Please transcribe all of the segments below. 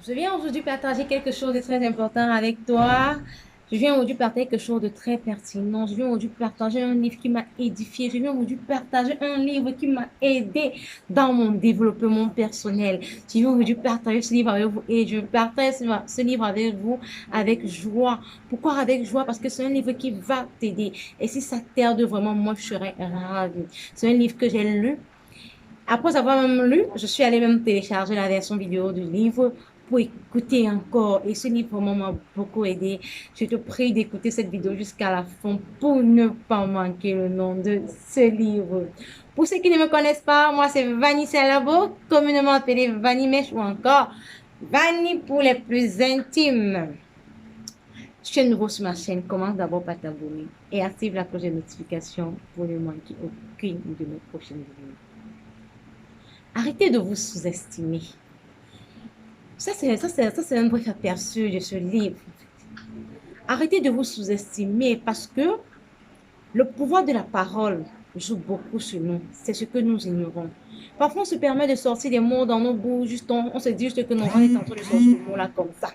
Je viens aujourd'hui partager quelque chose de très important avec toi. Je viens aujourd'hui partager quelque chose de très pertinent. Je viens aujourd'hui partager un livre qui m'a édifié. Je viens aujourd'hui partager un livre qui m'a aidé dans mon développement personnel. Je viens aujourd'hui partager ce livre avec vous et je partage ce livre avec vous avec joie. Pourquoi avec joie? Parce que c'est un livre qui va t'aider. Et si ça t'aide vraiment, moi, je serais ravie. C'est un livre que j'ai lu. Après avoir même lu, je suis allée même télécharger la version vidéo du livre pour écouter encore. Et ce livre vraiment m'a beaucoup aidé. Je te prie d'écouter cette vidéo jusqu'à la fin pour ne pas manquer le nom de ce livre. Pour ceux qui ne me connaissent pas, moi c'est Vanessa Labo, communément appelée Vanny Mèche ou encore Vanny pour les plus intimes. Si tu es nouveau sur ma chaîne, commence d'abord par t'abonner et active la cloche de notification pour ne manquer aucune de mes prochaines vidéos. Arrêtez de vous sous-estimer. Ça, c'est un bref aperçu de ce livre. Arrêtez de vous sous-estimer parce que le pouvoir de la parole joue beaucoup sur nous. C'est ce que nous ignorons. Parfois, on se permet de sortir des mots dans nos bouches. Juste on se dit juste que non, on est en train de sortir ce mot-là comme ça.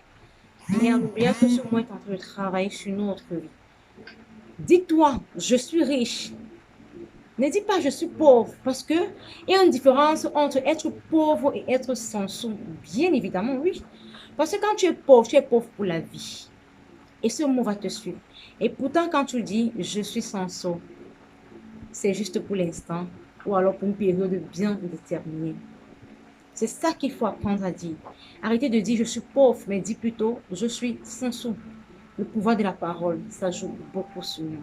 Mais en oubliant que ce mot est en train de travailler sur notre vie. Dis-toi, je suis riche. Ne dis pas je suis pauvre parce que il y a une différence entre être pauvre et être sans sou. Bien évidemment, oui. Parce que quand tu es pauvre pour la vie. Et ce mot va te suivre. Et pourtant, quand tu dis je suis sans sou, c'est juste pour l'instant ou alors pour une période bien déterminée. C'est ça qu'il faut apprendre à dire. Arrêtez de dire je suis pauvre, mais dis plutôt je suis sans sou. Le pouvoir de la parole, ça joue beaucoup sur nous.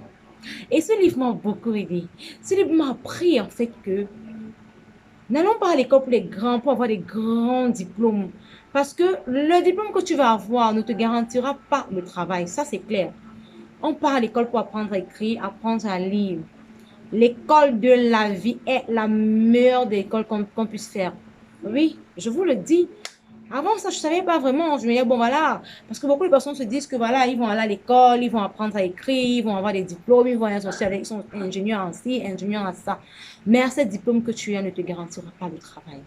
Et ce livre m'a beaucoup aidé. Ce livre m'a appris en fait que n'allons pas à l'école pour les grands, pour avoir des grands diplômes. Parce que le diplôme que tu vas avoir ne te garantira pas le travail. Ça, c'est clair. On part à l'école pour apprendre à écrire, apprendre à lire. L'école de la vie est la meilleure des écoles qu'on puisse faire. Oui, je vous le dis. Avant ça, je ne savais pas vraiment. Je me disais, bon, voilà. Parce que beaucoup de personnes se disent que, voilà, ils vont aller à l'école, ils vont apprendre à écrire, ils vont avoir des diplômes, ils vont être associés avec, ils sont ingénieurs en ci, ingénieurs en ça. Mais ce diplôme que tu as ne te garantira pas le travail.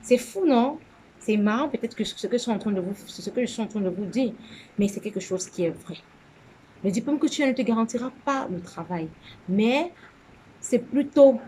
C'est fou, non? C'est marrant, peut-être que ce que je suis en train de vous dire, mais c'est quelque chose qui est vrai. Le diplôme que tu as ne te garantira pas le travail. Mais c'est plutôt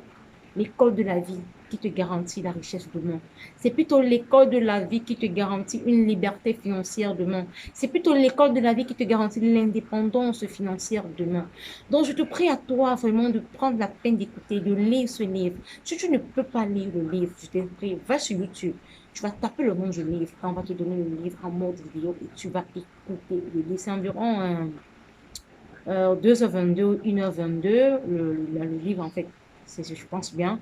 l'école de la vie qui te garantit la richesse demain. C'est plutôt l'école de la vie qui te garantit une liberté financière demain. C'est plutôt l'école de la vie qui te garantit l'indépendance financière demain. Donc, je te prie à toi vraiment de prendre la peine d'écouter, de lire ce livre. Si tu ne peux pas lire le livre, je te prie, va sur YouTube. Tu vas taper le nom du livre, on va te donner le livre en mode vidéo et tu vas écouter le livre. C'est environ 2h22, 1h22, le livre en fait, je pense bien.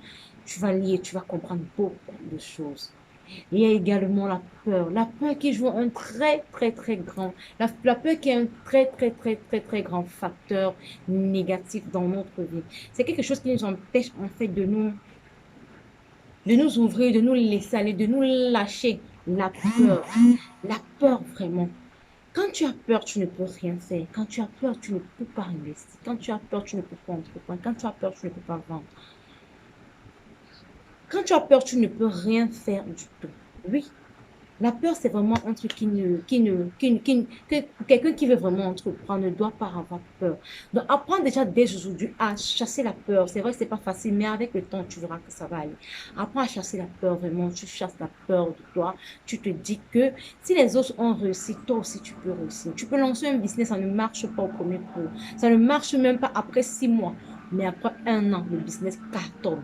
Tu vas lire, tu vas comprendre beaucoup de choses. Il y a également la peur qui joue un très grand, la peur qui est un très grand facteur négatif dans notre vie. C'est quelque chose qui nous empêche en fait de nous ouvrir, de nous laisser aller, de nous lâcher. La peur vraiment. Quand tu as peur, tu ne peux rien faire. Quand tu as peur, tu ne peux pas investir. Quand tu as peur, tu ne peux pas entreprendre. Quand tu as peur, tu ne peux pas vendre. Quand tu as peur, tu ne peux rien faire du tout. Oui, la peur, c'est vraiment un truc que quelqu'un qui veut vraiment entreprendre ne doit pas avoir peur. Donc, apprends déjà dès aujourd'hui à chasser la peur. C'est vrai que c'est pas facile, mais avec le temps, tu verras que ça va aller. Apprends à chasser la peur, vraiment. Tu chasses la peur de toi. Tu te dis que si les autres ont réussi, toi aussi, tu peux réussir. Tu peux lancer un business, ça ne marche pas au premier coup. Ça ne marche même pas après 6 mois. Mais après 1 an, le business cartonne.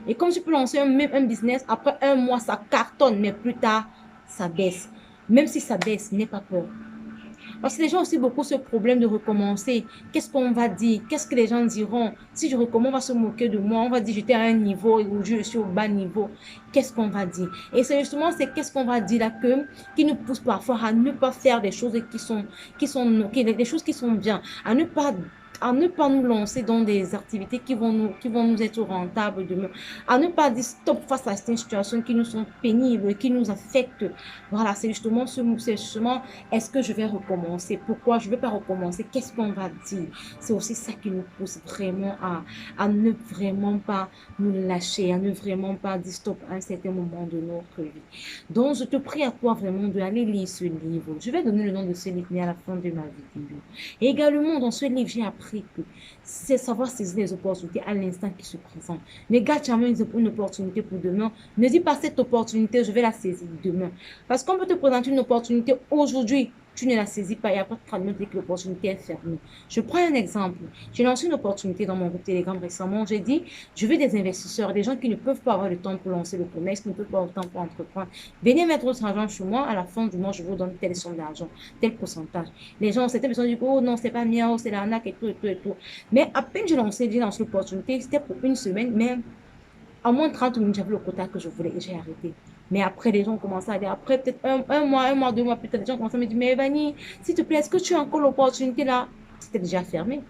Et comme tu peux lancer un business, après 1 mois, ça cartonne, mais plus tard, ça baisse. Même si ça baisse, n'aie pas peur. Parce que les gens ont aussi beaucoup ce problème de recommencer. Qu'est-ce qu'on va dire? Qu'est-ce que les gens diront? Si je recommence, on va se moquer de moi. On va dire j'étais à un niveau et aujourd'hui je suis au bas niveau. Qu'est-ce qu'on va dire? Et c'est justement qu'est-ce qu'on va dire là qui nous pousse parfois à ne pas faire des choses des choses qui sont bien, à ne pas à ne pas nous lancer dans des activités qui vont nous être rentables demain, à ne pas dire stop face à certaines situations qui nous sont pénibles, qui nous affectent. Voilà, c'est justement est-ce que je vais recommencer? Pourquoi je ne vais pas recommencer? Qu'est-ce qu'on va dire? C'est aussi ça qui nous pousse vraiment à ne vraiment pas nous lâcher, à ne vraiment pas dire stop à un certain moment de notre vie. Donc, je te prie à toi vraiment d'aller lire ce livre. Je vais donner le nom de ce livre à la fin de ma vidéo. Et également, dans ce livre, j'ai appris que c'est savoir saisir les opportunités à l'instant qui se présente. Ne garde jamais une opportunité pour demain. Ne dis pas cette opportunité, je vais la saisir demain. Parce qu'on peut te présenter une opportunité aujourd'hui, tu ne la saisis pas et après tu te dire que l'opportunité est fermée. Je prends un exemple. J'ai lancé une opportunité dans mon groupe Telegram récemment. J'ai dit, je veux des investisseurs, des gens qui ne peuvent pas avoir le temps pour lancer le commerce, qui ne peuvent pas avoir le temps pour entreprendre. Venez mettre votre argent chez moi. À la fin du mois, je vous donne telle somme d'argent, tel pourcentage. Les gens, certaines personnes disent, oh non, c'est pas mien, oh, c'est l'arnaque et tout, et tout, et tout. Mais à peine j'ai lancé l'opportunité, c'était pour une semaine, mais à moins de 30 minutes, j'avais le quota que je voulais et j'ai arrêté. Mais après, les gens ont commencé à dire, après peut-être un mois, 2 mois plus tard, les gens ont commencé à me dire, mais Evanie, s'il te plaît, est-ce que tu as encore l'opportunité là? C'était déjà fermé.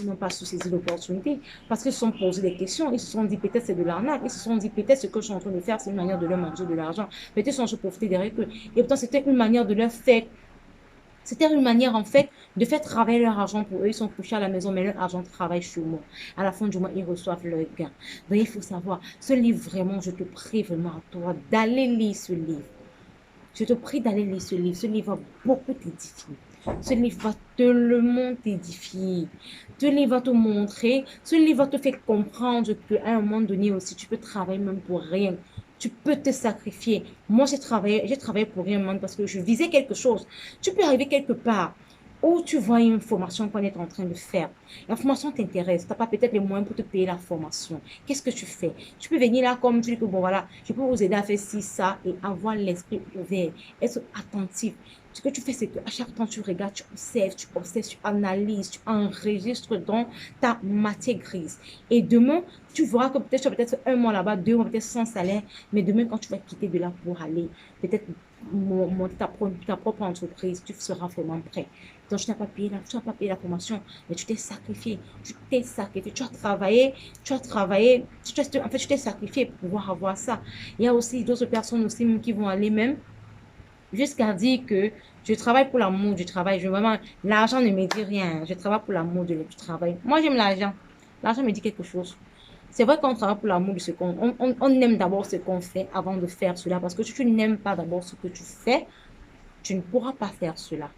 Ils n'ont pas sous-saisi l'opportunité parce qu'ils se sont posés des questions. Ils se sont dit, peut-être c'est de l'arnaque. Ils se sont dit, peut-être ce que je suis en train de faire, c'est une manière de leur manger de l'argent. Peut-être ils sont en train de profiter derrière eux. Et pourtant, c'était une manière de leur faire. C'était une manière, en fait, de faire travailler leur argent pour eux. Ils sont couchés à la maison, mais leur argent travaille chez moi. À la fin du mois, ils reçoivent leur gain. Donc, il faut savoir, ce livre, vraiment, je te prie vraiment à toi d'aller lire ce livre. Je te prie d'aller lire ce livre. Ce livre va beaucoup t'édifier. Ce livre va tellement t'édifier. Ce livre va te montrer. Ce livre va te faire comprendre qu'à un moment donné aussi, tu peux travailler même pour rien. Tu peux te sacrifier. Moi, j'ai travaillé pour rien, man, parce que je visais quelque chose. Tu peux arriver quelque part où tu vois une formation qu'on est en train de faire. La formation t'intéresse. Tu n'as pas peut-être les moyens pour te payer la formation. Qu'est-ce que tu fais? Tu peux venir là comme tu dis que bon voilà, je peux vous aider à faire ci, ça et avoir l'esprit ouvert. Être attentif. Ce que tu fais, c'est qu'à chaque temps, tu regardes, tu observes, tu analyses, tu enregistres dans ta matière grise. Et demain, tu verras que peut-être tu as peut-être un mois là-bas, 2 mois, peut-être sans salaire. Mais demain, quand tu vas quitter de là pour aller, peut-être monter ta propre entreprise, tu seras vraiment prêt. Donc, tu n'as pas payé la formation, mais tu t'es sacrifié. Tu t'es sacrifié. Tu as travaillé. En fait, tu t'es sacrifié pour pouvoir avoir ça. Il y a aussi d'autres personnes aussi qui vont aller même jusqu'à dire que je travaille pour l'amour du travail. L'argent ne me dit rien. Je travaille pour l'amour du travail. Moi, j'aime l'argent. L'argent me dit quelque chose. C'est vrai qu'on travaille pour l'amour de ce qu'on... On aime d'abord ce qu'on fait avant de faire cela. Parce que si tu n'aimes pas d'abord ce que tu fais, tu ne pourras pas faire cela.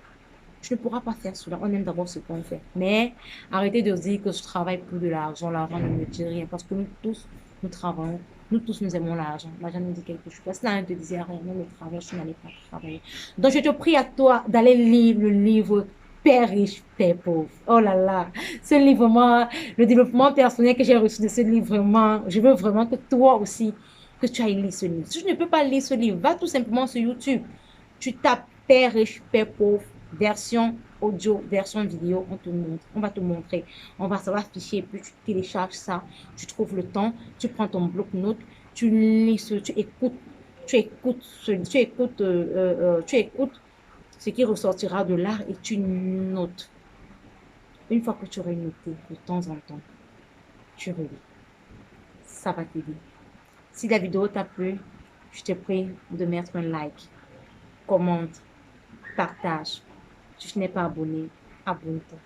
Tu ne pourras pas faire cela. On aime d'abord ce qu'on fait. Mais arrêtez de dire que je travaille pour de l'argent. L'argent ne me dit rien. Parce que nous tous, nous travaillons. Nous tous, nous aimons l'argent. L'argent nous dit quelque chose. Parce que là, on te disait rien. Non, le travail, je n'allais pas travailler. Donc, je te prie à toi d'aller lire le livre Père riche, Père pauvre. Oh là là. Ce livre, moi, le développement personnel que j'ai reçu de ce livre, vraiment, je veux vraiment que toi aussi, que tu ailles lire ce livre. Si tu ne peux pas lire ce livre, va tout simplement sur YouTube. Tu tapes Père riche, Père pauvre, version audio, version vidéo, on va te montrer. On va savoir afficher, puis tu télécharges ça, tu trouves le temps, tu prends ton bloc-notes, tu lis, tu écoutes ce qui ressortira de là et tu notes. Une fois que tu auras noté de temps en temps, tu relis. Ça va t'aider. Si la vidéo t'a plu, je te prie de mettre un like, commente, partage. Si tu n'es pas abonné, abonne-toi.